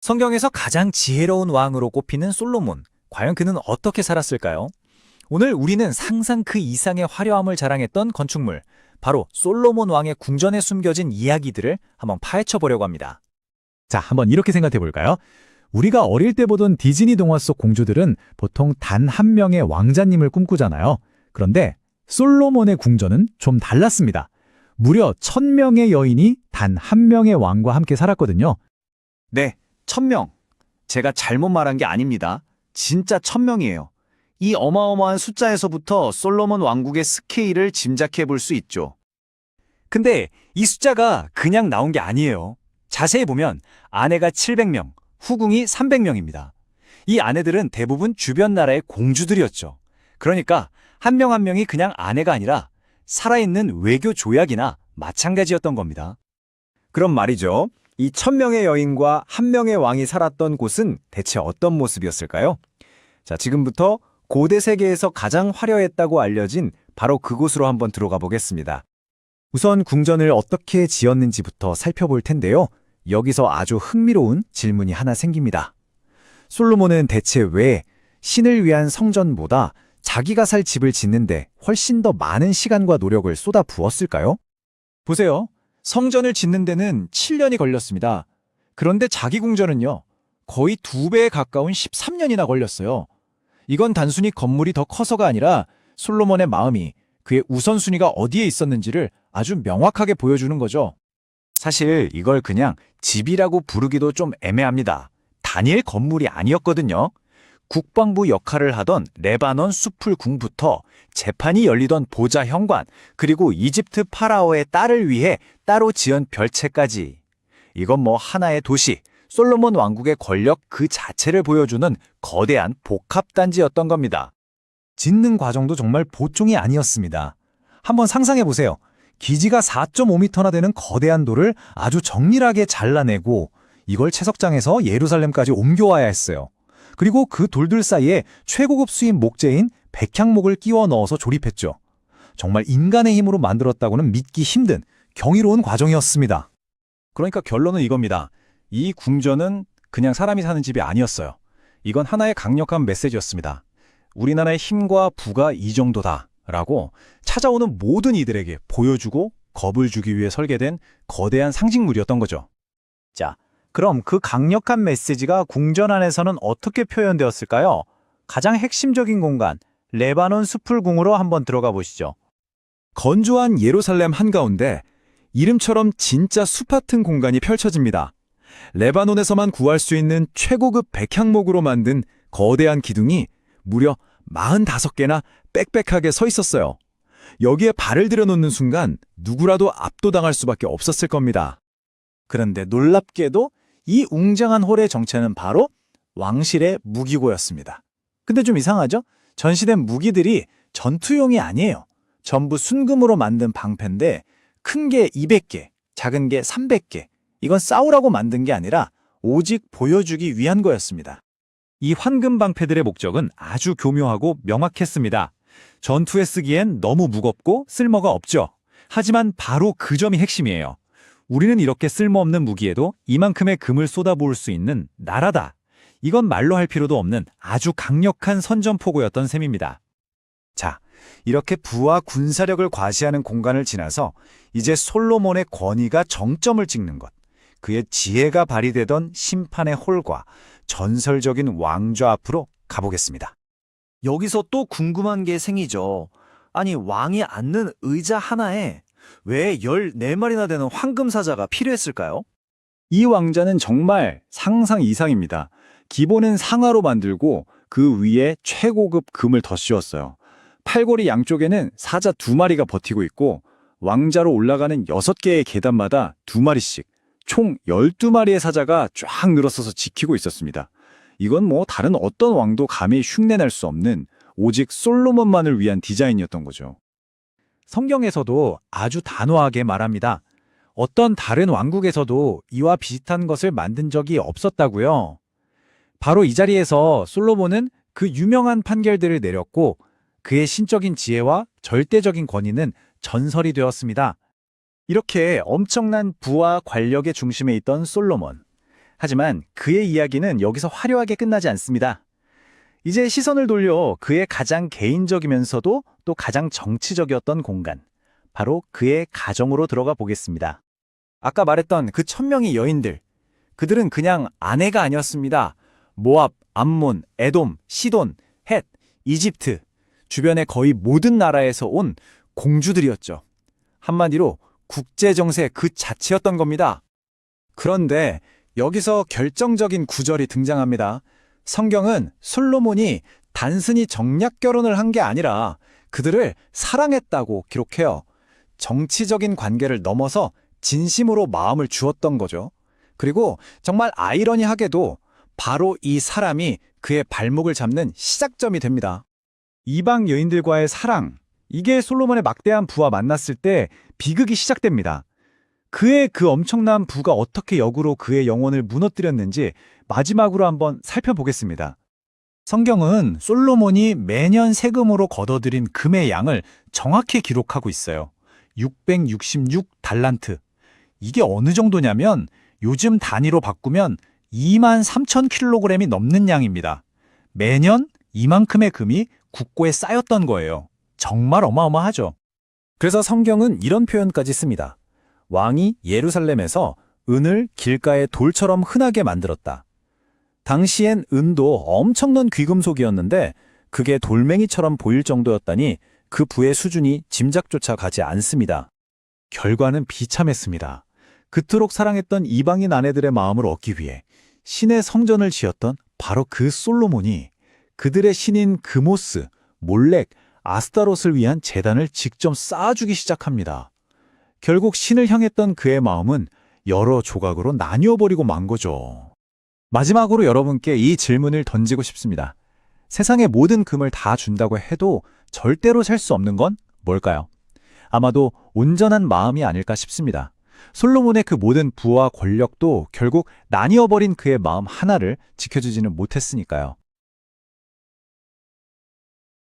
성경에서 가장 지혜로운 왕으로 꼽히는 솔로몬. 과연 그는 어떻게 살았을까요? 오늘 우리는 상상 그 이상의 화려함을 자랑했던 건축물, 바로 솔로몬 왕의 궁전에 숨겨진 이야기들을 한번 파헤쳐 보려고 합니다. 자, 한번 이렇게 생각해 볼까요? 우리가 어릴 때 보던 디즈니 동화 속 공주들은 보통 단 한 명의 왕자님을 꿈꾸잖아요. 그런데 솔로몬의 궁전은 좀 달랐습니다. 무려 1000명의 여인이 단 한 명의 왕과 함께 살았거든요. 네, 1000명. 제가 잘못 말한 게 아닙니다. 진짜 1000명이에요. 이 어마어마한 숫자에서부터 솔로몬 왕국의 스케일을 짐작해 볼 수 있죠. 근데 이 숫자가 그냥 나온 게 아니에요. 자세히 보면 아내가 700명, 후궁이 300명입니다. 이 아내들은 대부분 주변 나라의 공주들이었죠. 그러니까 한 명 한 명이 그냥 아내가 아니라 살아있는 외교 조약이나 마찬가지였던 겁니다. 그럼 말이죠. 이 1000명의 여인과 한 명의 왕이 살았던 곳은 대체 어떤 모습이었을까요? 자, 지금부터 고대 세계에서 가장 화려했다고 알려진 바로 그곳으로 한번 들어가 보겠습니다. 우선 궁전을 어떻게 지었는지부터 살펴볼 텐데요. 여기서 아주 흥미로운 질문이 하나 생깁니다. 솔로몬은 대체 왜 신을 위한 성전보다 자기가 살 집을 짓는데 훨씬 더 많은 시간과 노력을 쏟아 부었을까요? 보세요. 성전을 짓는 데는 7년이 걸렸습니다. 그런데 자기 궁전은요, 거의 2배에 가까운 13년이나 걸렸어요. 이건 단순히 건물이 더 커서가 아니라 솔로몬의 마음이, 그의 우선순위가 어디에 있었는지를 아주 명확하게 보여주는 거죠. 사실 이걸 그냥 집이라고 부르기도 좀 애매합니다. 단일 건물이 아니었거든요. 국방부 역할을 하던 레바논 숲풀 궁부터 재판이 열리던 보좌 현관, 그리고 이집트 파라오의 딸을 위해 따로 지은 별채까지. 이건 뭐 하나의 도시, 솔로몬 왕국의 권력 그 자체를 보여주는 거대한 복합단지였던 겁니다. 짓는 과정도 정말 보통이 아니었습니다. 한번 상상해 보세요. 기지가 4.5m나 되는 거대한 돌을 아주 정밀하게 잘라내고 이걸 채석장에서 예루살렘까지 옮겨와야 했어요. 그리고 그 돌들 사이에 최고급 수입 목재인 백향목을 끼워 넣어서 조립했죠. 정말 인간의 힘으로 만들었다고는 믿기 힘든 경이로운 과정이었습니다. 그러니까 결론은 이겁니다. 이 궁전은 그냥 사람이 사는 집이 아니었어요. 이건 하나의 강력한 메시지였습니다. 우리나라의 힘과 부가 이 정도다라고 찾아오는 모든 이들에게 보여주고 겁을 주기 위해 설계된 거대한 상징물이었던 거죠. 자, 그럼 그 강력한 메시지가 궁전 안에서는 어떻게 표현되었을까요? 가장 핵심적인 공간, 레바논 숲풀궁으로 한번 들어가 보시죠. 건조한 예루살렘 한가운데 이름처럼 진짜 숲 같은 공간이 펼쳐집니다. 레바논에서만 구할 수 있는 최고급 백향목으로 만든 거대한 기둥이 무려 45개나 빽빽하게 서 있었어요. 여기에 발을 들여놓는 순간 누구라도 압도당할 수밖에 없었을 겁니다. 그런데 놀랍게도 이 웅장한 홀의 정체는 바로 왕실의 무기고였습니다. 근데 좀 이상하죠? 전시된 무기들이 전투용이 아니에요. 전부 순금으로 만든 방패인데 큰 게 200개, 작은 게 300개. 이건 싸우라고 만든 게 아니라 오직 보여주기 위한 거였습니다. 이 황금 방패들의 목적은 아주 교묘하고 명확했습니다. 전투에 쓰기엔 너무 무겁고 쓸모가 없죠. 하지만 바로 그 점이 핵심이에요. 우리는 이렇게 쓸모없는 무기에도 이만큼의 금을 쏟아부을 수 있는 나라다. 이건 말로 할 필요도 없는 아주 강력한 선전포고였던 셈입니다. 자, 이렇게 부와 군사력을 과시하는 공간을 지나서 이제 솔로몬의 권위가 정점을 찍는 것, 그의 지혜가 발휘되던 심판의 홀과 전설적인 왕좌 앞으로 가보겠습니다. 여기서 또 궁금한 게 생기죠. 아니, 왕이 앉는 의자 하나에 왜 14마리나 되는 황금사자가 필요했을까요? 이 왕자는 정말 상상 이상입니다. 기본은 상아로 만들고 그 위에 최고급 금을 더 씌웠어요. 팔걸이 양쪽에는 사자 2마리가 버티고 있고 왕자로 올라가는 6개의 계단마다 2마리씩 총 12마리의 사자가 쫙 늘어서서 지키고 있었습니다. 이건 뭐 다른 어떤 왕도 감히 흉내낼 수 없는 오직 솔로몬만을 위한 디자인이었던 거죠. 성경에서도 아주 단호하게 말합니다. 어떤 다른 왕국에서도 이와 비슷한 것을 만든 적이 없었다고요. 바로 이 자리에서 솔로몬은 그 유명한 판결들을 내렸고 그의 신적인 지혜와 절대적인 권위는 전설이 되었습니다. 이렇게 엄청난 부와 권력의 중심에 있던 솔로몬. 하지만 그의 이야기는 여기서 화려하게 끝나지 않습니다. 이제 시선을 돌려 그의 가장 개인적이면서도 또 가장 정치적이었던 공간, 바로 그의 가정으로 들어가 보겠습니다. 아까 말했던 그 1000명의 여인들, 그들은 그냥 아내가 아니었습니다. 모압, 암몬, 에돔, 시돈, 헷, 이집트, 주변의 거의 모든 나라에서 온 공주들이었죠. 한마디로 국제정세 그 자체였던 겁니다. 그런데 여기서 결정적인 구절이 등장합니다. 성경은 솔로몬이 단순히 정략 결혼을 한 게 아니라 그들을 사랑했다고 기록해요. 정치적인 관계를 넘어서 진심으로 마음을 주었던 거죠. 그리고 정말 아이러니하게도 바로 이 사람이 그의 발목을 잡는 시작점이 됩니다. 이방 여인들과의 사랑, 이게 솔로몬의 막대한 부와 만났을 때 비극이 시작됩니다. 그의 그 엄청난 부가 어떻게 역으로 그의 영혼을 무너뜨렸는지 마지막으로 한번 살펴보겠습니다. 성경은 솔로몬이 매년 세금으로 거둬들인 금의 양을 정확히 기록하고 있어요. 666달란트. 이게 어느 정도냐면 요즘 단위로 바꾸면 23,000kg이 넘는 양입니다. 매년 이만큼의 금이 국고에 쌓였던 거예요. 정말 어마어마하죠. 그래서 성경은 이런 표현까지 씁니다. 왕이 예루살렘에서 은을 길가의 돌처럼 흔하게 만들었다. 당시엔 은도 엄청난 귀금속이었는데 그게 돌멩이처럼 보일 정도였다니 그 부의 수준이 짐작조차 가지 않습니다. 결과는 비참했습니다. 그토록 사랑했던 이방인 아내들의 마음을 얻기 위해 신의 성전을 지었던 바로 그 솔로몬이 그들의 신인 그모스, 몰렉, 아스타롯을 위한 제단을 직접 쌓아주기 시작합니다. 결국 신을 향했던 그의 마음은 여러 조각으로 나뉘어버리고 만 거죠. 마지막으로 여러분께 이 질문을 던지고 싶습니다. 세상의 모든 금을 다 준다고 해도 절대로 살 수 없는 건 뭘까요? 아마도 온전한 마음이 아닐까 싶습니다. 솔로몬의 그 모든 부와 권력도 결국 나뉘어버린 그의 마음 하나를 지켜주지는 못했으니까요.